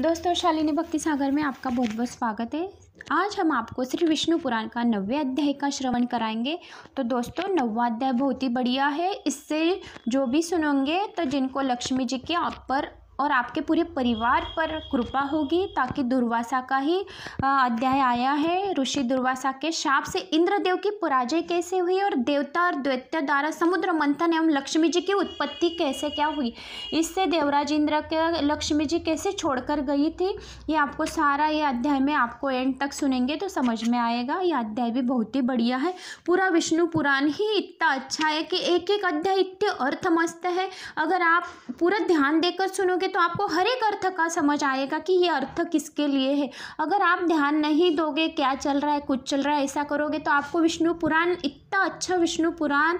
दोस्तों, शालिनी भक्ति सागर में आपका बहुत बहुत स्वागत है। आज हम आपको श्री विष्णु पुराण का 9वें अध्याय का श्रवण कराएंगे। तो दोस्तों, 9वां अध्याय बहुत ही बढ़िया है। इससे जो भी सुनेंगे तो जिनको लक्ष्मी जी के आप पर और आपके पूरे परिवार पर कृपा होगी, ताकि दुर्वासा का ही अध्याय आया है। ऋषि दुर्वासा के शाप से इंद्रदेव की पराजय कैसे हुई और देवता और दैत्य द्वारा समुद्र मंथन एवं लक्ष्मी जी की उत्पत्ति कैसे क्या हुई, इससे देवराज इंद्र के लक्ष्मी जी कैसे छोड़कर गई थी, ये आपको सारा ये अध्याय में आपको एंड तक सुनेंगे तो समझ में आएगा। ये अध्याय भी बहुत ही बढ़िया है। पूरा विष्णु पुराण ही इतना अच्छा है कि एक एक अध्याय इतने अर्थमस्त है। अगर आप पूरा ध्यान देकर सुनोगे तो आपको हर एक अर्थ का समझ आएगा कि ये अर्थ किसके लिए है। अगर आप ध्यान नहीं दोगे, क्या चल रहा है कुछ चल रहा है ऐसा करोगे, तो आपको विष्णु पुराण, इतना अच्छा विष्णु पुराण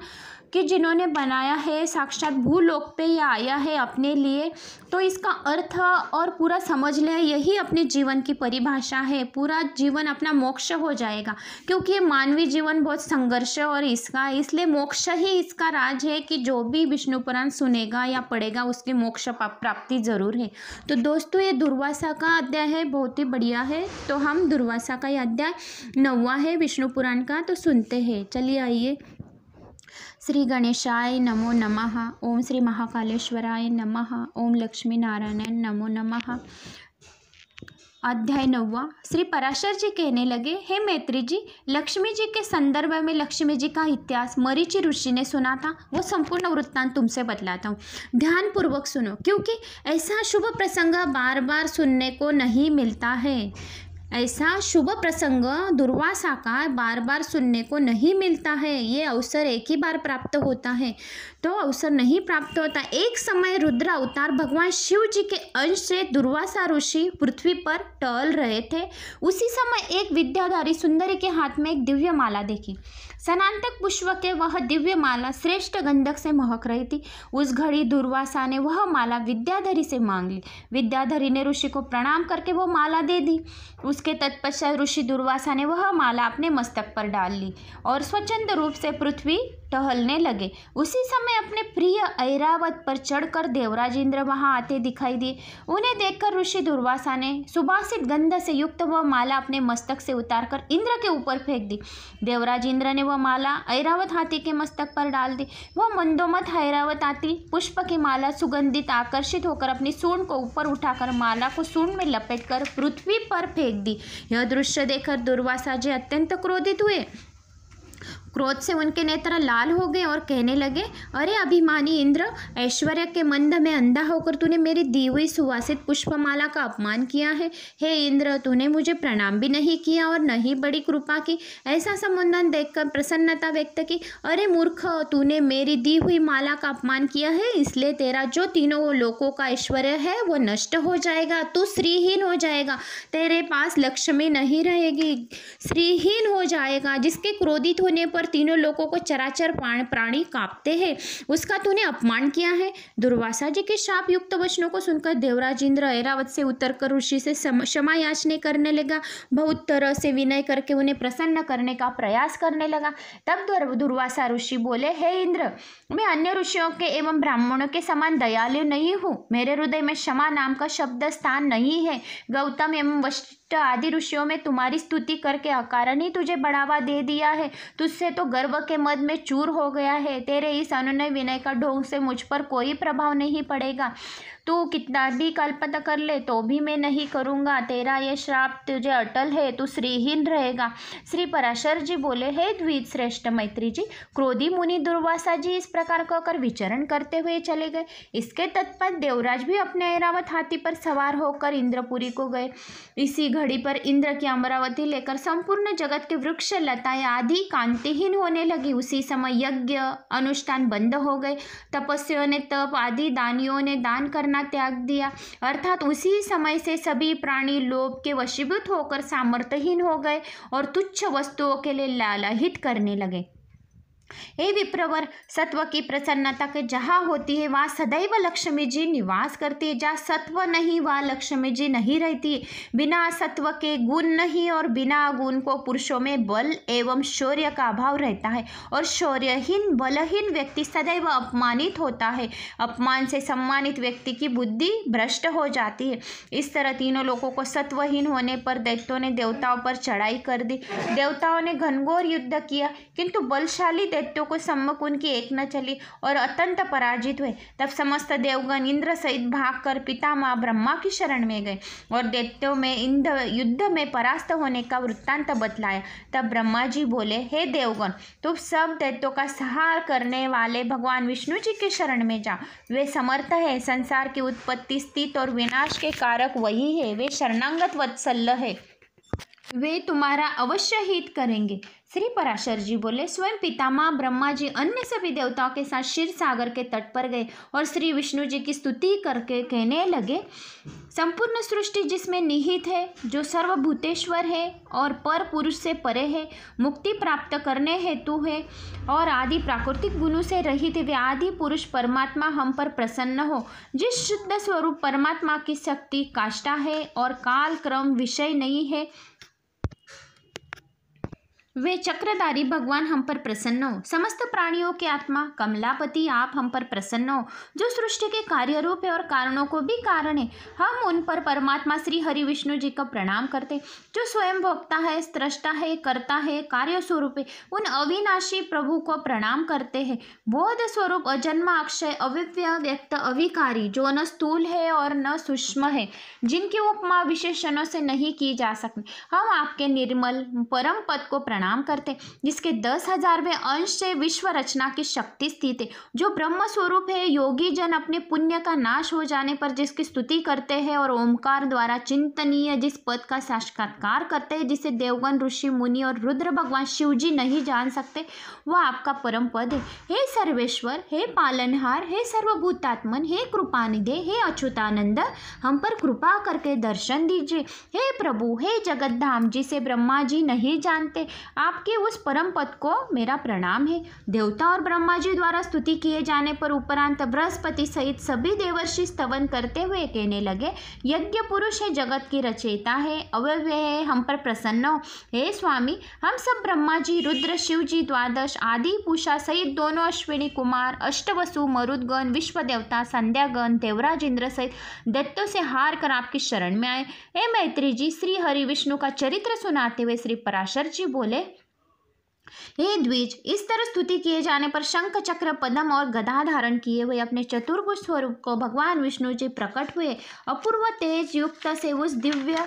कि जिन्होंने बनाया है साक्षात भूलोक पे ये आया है अपने लिए, तो इसका अर्थ और पूरा समझ ले, यही अपने जीवन की परिभाषा है। पूरा जीवन अपना मोक्ष हो जाएगा, क्योंकि ये मानवीय जीवन बहुत संघर्ष और इसका, इसलिए मोक्ष ही इसका राज है कि जो भी विष्णु पुराण सुनेगा या पढ़ेगा उसकी मोक्ष प्राप्ति जरूर है। तो दोस्तों, ये दुर्वासा का अध्याय है, बहुत ही बढ़िया है। तो हम दुर्वासा का ये अध्याय 9वां है विष्णु पुराण का, तो सुनते हैं। चलिए आइए। श्री गणेशाय नमो नमः। ओम श्री महाकालेश्वराय नमः। ओम लक्ष्मी नारायण नमो नमः। अध्याय 9वां। श्री पराशर जी कहने लगे, हे मैत्री जी, लक्ष्मी जी के संदर्भ में लक्ष्मी जी का इतिहास मरीचि ऋषि ने सुना था, वो संपूर्ण वृत्तांत तुमसे बतलाता हूँ। ध्यानपूर्वक सुनो, क्योंकि ऐसा शुभ प्रसंग बार बार सुनने को नहीं मिलता है। ऐसा शुभ प्रसंग दुर्वासा का बार बार सुनने को नहीं मिलता है। ये अवसर एक ही बार प्राप्त होता है, तो अवसर नहीं प्राप्त होता। एक समय रुद्र अवतार भगवान शिव जी के अंश से दुर्वासा ऋषि पृथ्वी पर टहल रहे थे। उसी समय एक विद्याधारी सुंदरी के हाथ में एक दिव्य माला देखी। सनातक पुष्प के वह दिव्य माला श्रेष्ठ गंधक से महक रही थी। उस घड़ी दुर्वासा ने वह माला विद्याधरी से मांग ली। विद्याधरी ने ऋषि को प्रणाम करके वो माला दे दी। उसके तत्पश्चात ऋषि दुर्वासा ने वह माला अपने मस्तक पर डाल ली और स्वच्छंद रूप से पृथ्वी टहलने लगे। उसी समय अपने प्रिय ऐरावत पर चढ़कर देवराज इंद्र वहां आते दिखाई दिए। उन्हें देखकर ऋषि दुर्वासा ने सुबासित गंध से युक्त वह माला अपने मस्तक से उतारकर इंद्र के ऊपर फेंक दी। देवराज इंद्र ने वह माला ऐरावत हाथी के मस्तक पर डाल दी। वह मंदोमत ऐरावत हाथी पुष्प की माला सुगंधित आकर्षित होकर अपनी सूंड को ऊपर उठाकर माला को सूंड में लपेटकर पृथ्वी पर फेंक दी। यह दृश्य देखकर दुर्वासा जी अत्यंत क्रोधित हुए। क्रोध से उनके नेत्र लाल हो गए और कहने लगे, अरे अभिमानी इंद्र, ऐश्वर्य के मंद में अंधा होकर तूने मेरी दी हुई सुवासित पुष्पमाला का अपमान किया है। हे इंद्र, तूने मुझे प्रणाम भी नहीं किया और न ही बड़ी कृपा की। ऐसा संबोधन देखकर प्रसन्नता व्यक्त की। अरे मूर्ख, तूने मेरी दी हुई माला का अपमान किया है, इसलिए तेरा जो तीनों लोकों का ऐश्वर्य है वो नष्ट हो जाएगा। तू श्रीहीन हो जाएगा, तेरे पास लक्ष्मी नहीं रहेगी, श्रीहीन हो जाएगा। जिसके क्रोधित होने पर तीनों लोगों को चराचर प्राणी कांपते हैं, उसका तूने अपमान किया है। दुर्वासा जी के शाप युक्त वचनों को सुनकर देवराज इंद्र ऐरावत से उतरकर ऋषि से क्षमा याचना करने लगा। बहुत तरह से विनय करके उन्हें प्रसन्न करने का प्रयास करने लगा। तब दुर्वासा ऋषि बोले, हे इंद्र, मैं अन्य ऋषियों के एवं ब्राह्मणों के समान दयालु नहीं हूँ। मेरे हृदय में क्षमा नाम का शब्द स्थान नहीं है। गौतम एवं वशिष्ठ आदि ऋषियों में तुम्हारी स्तुति करके अकारण ही तुझे बढ़ावा दे दिया है। तुझसे तो गर्व के मद में चूर हो गया है। तेरे इस अनुनय विनय का ढोंग से मुझ पर कोई प्रभाव नहीं पड़ेगा। तू कितना भी कल्पना कर ले तो भी मैं नहीं करूँगा। तेरा ये श्राप तुझे अटल है, तू श्रीहीन रहेगा। श्री पराशर जी बोले, हे द्विज श्रेष्ठ मैत्री जी, क्रोधी मुनि दुर्वासा जी इस प्रकार कहकर विचरण करते हुए चले गए। इसके तत्पश्चात देवराज भी अपने ऐरावत हाथी पर सवार होकर इंद्रपुरी को गए। इसी घड़ी पर इंद्र की अमरावती लेकर संपूर्ण जगत के वृक्ष लताएं आदि कांतिहीन होने लगी। उसी समय यज्ञ अनुष्ठान बंद हो गए। तपस्वियों ने तप आदि, दानियों ने दान करना त्याग दिया। अर्थात उसी समय से सभी प्राणी लोभ के वशीभूत होकर सामर्थ्यहीन हो गए और तुच्छ वस्तुओं के लिए लालायित करने लगे। हे विप्रवर, सत्व की प्रसन्नता के जहाँ होती है वहाँ सदैव लक्ष्मी जी निवास करती है। जहाँ सत्व नहीं वहाँ लक्ष्मी जी नहीं रहती है। बिना सत्व के गुण नहीं और बिना गुण को पुरुषों में बल एवं शौर्य का अभाव रहता है और शौर्यहीन बलहीन व्यक्ति सदैव अपमानित होता है। अपमान से सम्मानित व्यक्ति की बुद्धि भ्रष्ट हो जाती है। इस तरह तीनों लोगों को सत्वहीन होने पर दैत्यों ने देवताओं पर चढ़ाई कर दी। देवताओं ने घनघोर युद्ध किया किंतु बलशाली दैत्यों को सम्मुख उनकी एक न चली और अत्यंत पराजित हुए। तब समस्त देवगण इंद्र सहित भागकर पितामह ब्रह्मा की शरण में गए और दैत्यों में युद्ध में परास्त होने का वृत्तांत बतलाया। तब ब्रह्मा जी बोले, हे देवगण, तुम सब दैत्यों का संहार करने वाले भगवान विष्णु जी की शरण में जाओ। वे समर्थ है, संसार की उत्पत्ति स्थिति और विनाश के कारक वही है। वे शरणागत वत्सल्य है, वे तुम्हारा अवश्य हित करेंगे। श्री पराशर जी बोले, स्वयं पितामह ब्रह्मा जी अन्य सभी देवताओं के साथ क्षीर सागर के तट पर गए और श्री विष्णु जी की स्तुति करके कहने लगे, संपूर्ण सृष्टि जिसमें निहित है, जो सर्वभूतेश्वर है और पर पुरुष से परे है, मुक्ति प्राप्त करने हेतु है और आदि प्राकृतिक गुणों से रहित वे आदि पुरुष परमात्मा हम पर प्रसन्न हो। जिस शुद्ध स्वरूप परमात्मा की शक्ति काष्ठा है और काल क्रम विषय नहीं है, वे चक्रधारी भगवान हम पर प्रसन्न हो। समस्त प्राणियों के आत्मा कमलापति आप हम पर प्रसन्न हो, जो सृष्टि के कार्य रूप है और कारणों को भी कारण है। हम उन पर परमात्मा श्री हरि विष्णु जी का प्रणाम करते, जो स्वयं भोक्ता है, स्रष्टा है, कर्ता है, कार्य स्वरूप है। उन अविनाशी प्रभु को प्रणाम करते हैं। बोध स्वरूप अजन्मा अक्षय अव्यय व्यक्त अविकारी, जो न स्थूल है और न सूक्ष्म है, जिनकी उपमा विशेषणों से नहीं की जा सकती। हम आपके निर्मल परम पद को प्रणाम करते, जिसके 10,000वें अंश से विश्व रचना की शक्ति स्थित है, जो ब्रह्म स्वरूप है। योगी जन अपने पुण्य का नाश हो जाने पर जिसकी स्तुति करते हैं और ओमकार द्वारा चिंतनीय जिस पद का साक्षात्कार करते हैं, जिसे देवगण ऋषि मुनि और रुद्र भगवान शिव जी नहीं जान सकते, वह आपका परम पद है। हे सर्वेश्वर, हे पालनहार, हे सर्वभूतात्मन, हे कृपानिधे, हे अच्युतानंद, हम पर कृपा करके दर्शन दीजिए। हे प्रभु, हे जगतधाम, जिसे ब्रह्मा जी नहीं जानते, आपके उस परम पद को मेरा प्रणाम है। देवता और ब्रह्मा जी द्वारा स्तुति किए जाने पर उपरांत बृहस्पति सहित सभी देवर्षि स्तवन करते हुए कहने लगे, यज्ञ पुरुष है, जगत की रचयिता है, अव्यय है, हम पर प्रसन्न हो। हे स्वामी, हम सब ब्रह्मा जी, रुद्र, शिव जी, द्वादश आदि पूषा सहित दोनों अश्विनी कुमार, अष्टवसु, मरुदगण, विश्व देवता, संध्यागण, देवराज इंद्र सहित दैत्यों से हार कर आपकी शरण में आए। हे मैत्री जी, श्री हरि विष्णु का चरित्र सुनाते हुए श्री पराशर जी बोले, हे द्विज, इस तरह स्तुति किए जाने पर शंख चक्र पद्म और गदा धारण किए हुए अपने चतुर्भुज स्वरूप को भगवान विष्णु जी प्रकट हुए। अपूर्व तेज युक्त से उस दिव्य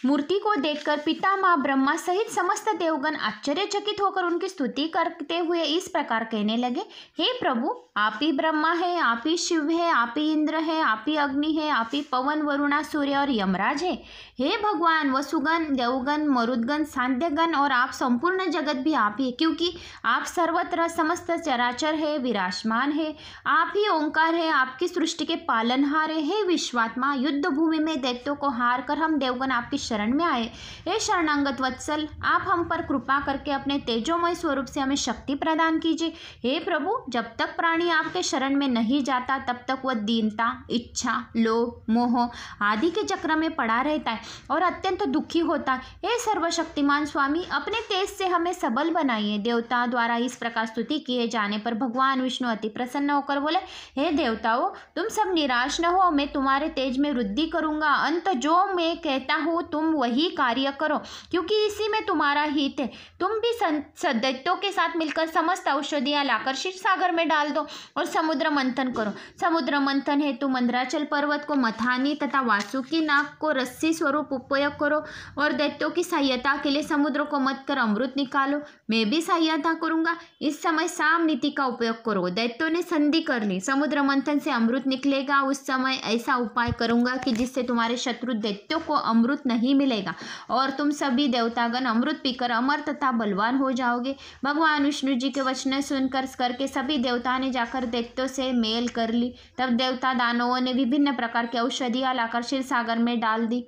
मूर्ति को देखकर पितामह ब्रह्मा सहित समस्त देवगण आश्चर्यचकित होकर उनकी स्तुति करते हुए इस प्रकार कहने लगे, हे प्रभु, आप ही ब्रह्मा है, आप ही शिव है, आप ही इंद्र है, आप ही अग्नि है, आप ही पवन, वरुणा, सूर्य और यमराज है। हे भगवान, वसुगण, देवगण, मरुदगण, सांध्यगण और आप संपूर्ण जगत भी आप ही, क्योंकि आप सर्वत्र समस्त चराचर है, विराजमान है। आप ही ओंकार है, आपकी सृष्टि के पालनहार है। हे विश्वात्मा, युद्ध भूमि में दैत्यों को हार कर हम देवगण आपकी शरण में आए। हे शरणागत वत्सल, आप हम पर कृपा करके अपने तेजोमय स्वरूप से हमें शक्ति प्रदान कीजिए। हे प्रभु, जब तक प्राणी आपके शरण में नहीं जाता तब तक वह दीनता, इच्छा, लोभ, मोह आदि के चक्र में पड़ा रहता है और अत्यंत दुखी होता है। हे सर्वशक्तिमान स्वामी, अपने तेज से हमें सबल बनाइए। देवता द्वारा इस प्रकार स्तुति किए जाने पर भगवान विष्णु अति प्रसन्न होकर बोले, हे देवताओं, तुम सब निराश न हो, मैं तुम्हारे तेज में वृद्धि करूंगा। अंत जो मैं कहता हूँ तुम वही कार्य करो, क्योंकि इसी में तुम्हारा हित है। तुम भी दैत्यों के साथ मिलकर समस्त औषधियाँ लाकर क्षीर सागर में डाल दो और समुद्र मंथन करो। समुद्र मंथन हेतु मंदराचल पर्वत को मथानी तथा वासुकी नाग को रस्सी स्वरूप उपयोग करो और दैत्यों की सहायता के लिए समुद्र को मत कर अमृत निकालो। मैं भी सहायता करूंगा। इस समय साम नीति का उपयोग करो। दैत्यों ने संधि कर ली, समुद्र मंथन से अमृत निकलेगा। उस समय ऐसा उपाय करूंगा कि जिससे तुम्हारे शत्रु दैत्यों को अमृत नहीं मिलेगा और तुम सभी देवतागण अमृत पीकर अमर तथा बलवान हो जाओगे। भगवान विष्णु जी के वचन सुनकर करके सभी देवताओं ने जाकर दैत्यों से मेल कर ली। तब देवता दानवों ने विभिन्न प्रकार की औषधियाँ लाकर क्षीर सागर में डाल दी।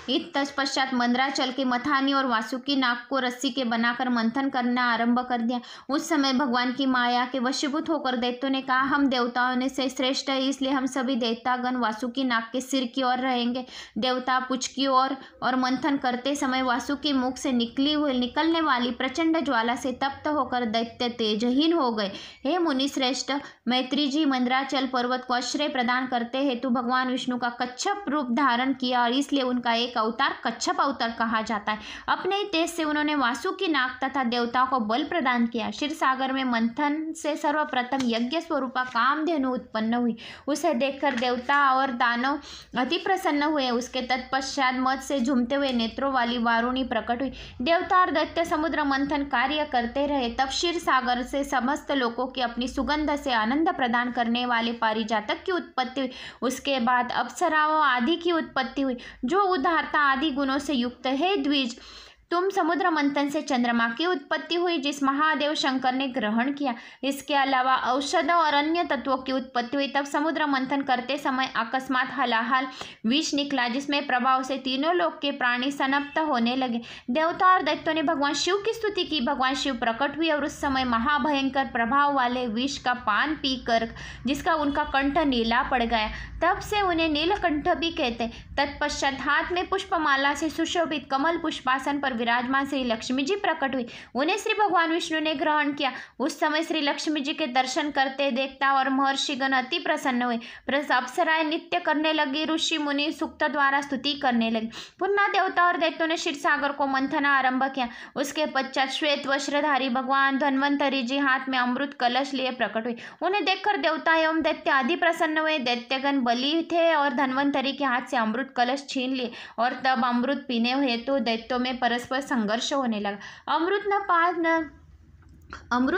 तत्पश्चात मंदराचल के मथानी और वासुकी नाग को रस्सी के बनाकर मंथन करना आरंभ कर दिया। उस समय भगवान की माया के वशीभूत होकर दैत्यों ने कहा, हम देवताओं ने से श्रेष्ठ है, इसलिए हम सभी देवतागण वासुकी नाग के सिर की ओर रहेंगे। देवता पुच्छ की ओर और मंथन करते समय वासुकी मुख से निकलने वाली प्रचंड ज्वाला से तप्त होकर दैत्य तेजहीन हो गए। हे मुनि श्रेष्ठ, मैत्री जी मंदराचल पर्वत को आश्रय प्रदान करते हेतु भगवान विष्णु का कच्छप रूप धारण किया और इसलिए उनका एक अवतार कच्छप अवतार कहा जाता है। अपने ही तेज से उन्होंने वासुकी नाग तथा देवताओं को बल प्रदान किया। क्षीर सागर में मंथन से सर्वप्रथम यज्ञ स्वरूपा कामधेनु उत्पन्न हुई। उसे देखकर देवता और दानव अति प्रसन्न हुए। उसके तत्पश्चात मद से झूमते हुए नेत्रों वाली वारुणी प्रकट हुई। देवता और दैत्य समुद्र मंथन कार्य करते रहे। तब क्षीर सागर से समस्त लोगों की अपनी सुगंध से आनंद प्रदान करने वाले पारिजातक की उत्पत्ति हुई। उसके बाद अप्सराओं आदि की उत्पत्ति हुई, जो उदारता आदि गुणों से युक्त है। द्विज, तुम समुद्र मंथन से चंद्रमा की उत्पत्ति हुई, जिस महादेव शंकर ने ग्रहण किया। इसके अलावा औषध और अन्य तत्वों की उत्पत्ति हुई। तब समुद्र मंथन करते समय अकस्मात हलाहल विष निकला, जिसमें प्रभाव से तीनों लोक के प्राणी सनप्त होने लगे। देवता और दैत्यों ने भगवान शिव की स्तुति की। भगवान शिव प्रकट हुए और उस समय महाभयंकर प्रभाव वाले विष का पान पीकर जिसका उनका कंठ नीला पड़ गया, तब से उन्हें नीलकंठ भी कहते। तत्पश्चात हाथ में पुष्पमाला से सुशोभित कमल पुष्पासन पर विराजमान श्री लक्ष्मी जी प्रकट हुई। उन्हें श्री भगवान विष्णु ने ग्रहण किया। उस समय श्री लक्ष्मी जी के दर्शन करते देवता और महर्षिगण अति प्रसन्न हुए। अप्सराएं नृत्य करने लगी, ऋषि मुनि सूक्त द्वारा स्तुति करने लगे। पुनः देवता और दैत्यों ने क्षीर सागर को मंथना आरंभ किया। उसके पश्चात श्वेत वस्त्रधारी भगवान धन्वंतरी जी हाथ में अमृत कलश लिए प्रकट हुए। उन्हें देखकर देवता एवं दैत्य आदि प्रसन्न हुए। दैत्यगण बलि थे और धन्वंतरी के हाथ से अमृत कलश छीन लिए और तब अमृत पीने हुए तो दैत्यों में परस्पर संघर्ष होने लगा। अमृत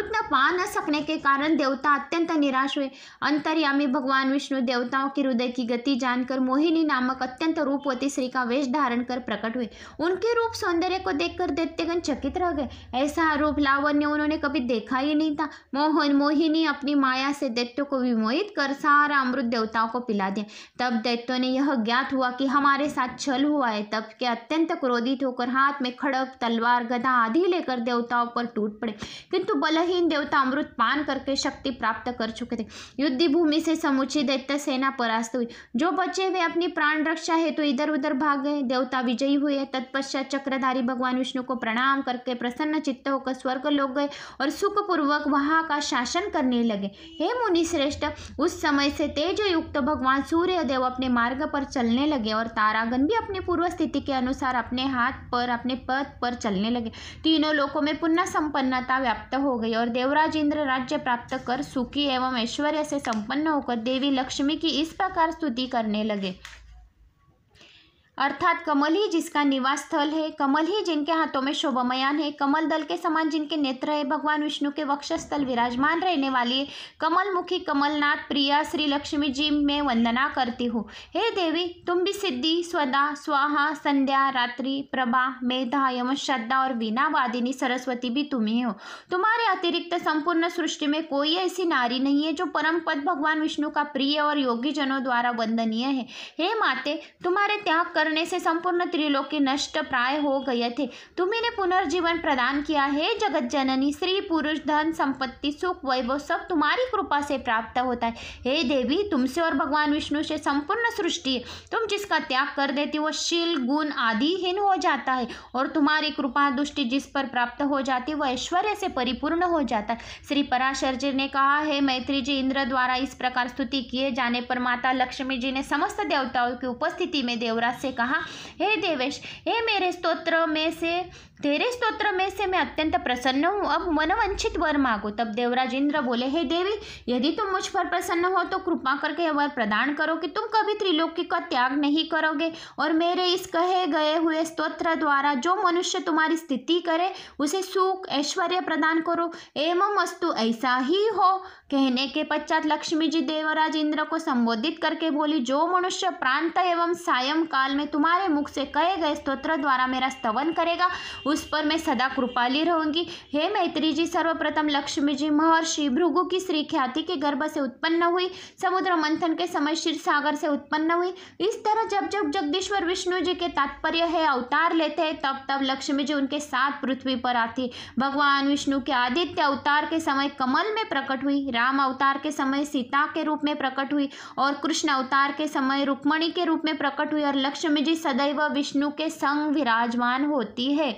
न पा न सकने के कारण देवता अत्यंत निराश हुए। अंतर्यामी भगवान विष्णु देवताओं की हृदय की गति जानकर मोहिनी नामक अत्यंत रूपवती स्त्री का वेश धारण कर प्रकट हुए। उनके रूप सौंदर्य को देखकर दैत्यगण चकित रह गए। ऐसा रूप लावण्य उन्होंने कभी देखा ही नहीं था। मोहिनी अपनी माया से दैत्यों को विमोहित कर सारा अमृत देवताओं को पिला दिया। तब दैत्यों ने यह ज्ञात हुआ कि हमारे साथ छल हुआ है। तब के अत्यंत क्रोधित होकर हाथ में खड़ग, तलवार, गदा आदि लेकर देवताओं पर टूट पड़े, किंतु बलहीन देवता अमृत पान करके शक्ति प्राप्त कर चुके थे। युद्ध भूमि से समुची दैत्य सेना परास्त हुई। जो बचे वे अपनी प्राण रक्षा हेतु इधर उधर भाग गए। देवता विजयी हुए। तत्पश्चात चक्रधारी भगवान विष्णु को प्रणाम करके प्रसन्न चित्त होकर स्वर्ग लोक गए और सुखपूर्वक वहां का शासन करने लगे। हे मुनि श्रेष्ठ, उस समय से तेज युक्त भगवान सूर्य देव अपने मार्ग पर चलने लगे और तारागण भी अपनी पूर्व स्थिति के अनुसार अपने हाथ पर अपने पथ पर चलने लगे। तीनों लोकों में पुनः संपन्नता व्याप्त हो गई और देवराज इंद्र राज्य प्राप्त कर सुखी एवं ऐश्वर्य से संपन्न होकर देवी लक्ष्मी की इस प्रकार स्तुति करने लगे। अर्थात कमल ही जिसका निवास स्थल है, कमल ही जिनके हाथों में शोभामयान है, कमल दल के समान जिनके नेत्र है, भगवान विष्णु के वक्षस्थल विराजमान रहने वाली कमल मुखी कमलनाथ प्रिया श्री लक्ष्मी जी में वंदना करती हूँ। हे देवी, तुम भी सिद्धि, स्वदा, स्वाहा, संध्या, रात्रि, प्रभा, मेधा, यम, श्रद्धा और वीणा वादिनी सरस्वती भी तुम ही हो। तुम्हारे अतिरिक्त संपूर्ण सृष्टि में कोई ऐसी नारी नहीं है जो परम पद भगवान विष्णु का प्रिय और योगी जनों द्वारा वंदनीय है। हे माते, तुम्हारे त्याग करने से संपूर्ण त्रिलोकी नष्ट प्राय हो गए थे। तुम्ही ने पुनर्जीवन प्रदान किया। हे जगत जननी, स्त्री पुरुष, धन संपत्ति, सुख, वैभव सब तुम्हारी कृपा से प्राप्त होता है। हे देवी, तुमसे और भगवान विष्णु से संपूर्ण सृष्टि है। तुम जिसका त्याग कर देती वो शील गुण आदिहीन हो जाता है और तुम्हारी कृपा दृष्टि जिस पर प्राप्त हो जाती वह ऐश्वर्य से परिपूर्ण हो जाता है। श्री पराशर जी ने कहा, हे मैत्री जी, इंद्र द्वारा इस प्रकार स्तुति किए जाने पर माता लक्ष्मी जी ने समस्त देवताओं की उपस्थिति में देवराज से कहा, हे देवेश, हे मेरे तेरे स्तोत्र में से मैं अत्यंत प्रसन्न हूँ। अब मनवंचित वर मांगो। तब देवराज इंद्र बोले, हे देवी, यदि तुम मुझ पर प्रसन्न हो तो कृपा करके यह वर प्रदान करो कि तुम कभी त्रिलोकी का त्याग नहीं करोगे और मेरे इस कहे गए हुए स्तोत्र द्वारा जो मनुष्य तुम्हारी स्थिति करे उसे सुख ऐश्वर्य प्रदान करो। एवं अस्तु, ऐसा ही हो। कहने के पश्चात लक्ष्मी जी देवराज इंद्र को संबोधित करके बोली, जो मनुष्य प्रांत एवं सायं काल में तुम्हारे मुख से कहे गए स्तोत्र द्वारा मेरा स्तवन करेगा उस पर मैं सदा कृपाली रहूंगी। हे मैत्री जी, सर्वप्रथम लक्ष्मी जी महर्षि भृगु की श्री ख्याति के गर्भ से उत्पन्न हुई, समुद्र मंथन के समय क्षीर सागर से उत्पन्न हुई। इस तरह जब जब जगदीश्वर विष्णु जी के तात्पर्य है अवतार लेते हैं, तब तब लक्ष्मी जी उनके साथ पृथ्वी पर आती। भगवान विष्णु के आदित्य अवतार के समय कमल में प्रकट हुई, राम अवतार के समय सीता के रूप में प्रकट हुई और कृष्ण अवतार के समय रुक्मणी के रूप में प्रकट हुई और लक्ष्मी जी सदैव विष्णु के संग विराजमान होती है।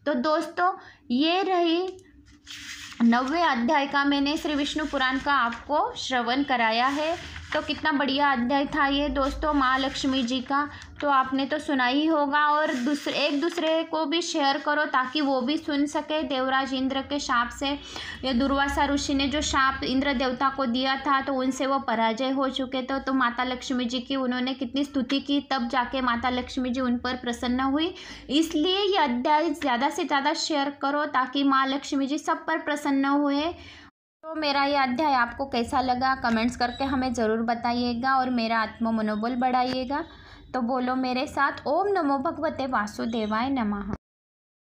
तो दोस्तों, ये रही 9वें अध्याय का मैंने श्री विष्णु पुराण का आपको श्रवण कराया है। तो कितना बढ़िया अध्याय था ये दोस्तों माँ लक्ष्मी जी का। तो आपने तो सुना ही होगा और एक दूसरे को भी शेयर करो ताकि वो भी सुन सके। देवराज इंद्र के शाप से, या दुर्वासा ऋषि ने जो शाप इंद्र देवता को दिया था तो उनसे वो पराजय हो चुके थे। तो माता लक्ष्मी जी की उन्होंने कितनी स्तुति की, तब जाके माता लक्ष्मी जी उन पर प्रसन्न हुई। इसलिए ये अध्याय ज़्यादा से ज़्यादा शेयर करो ताकि माँ लक्ष्मी जी सब पर प्रसन्न हुए। तो मेरा ये अध्याय आपको कैसा लगा कमेंट्स करके हमें ज़रूर बताइएगा और मेरा आत्म मनोबल बढ़ाइएगा। तो बोलो मेरे साथ, ओम नमो भगवते वासुदेवाय नमः।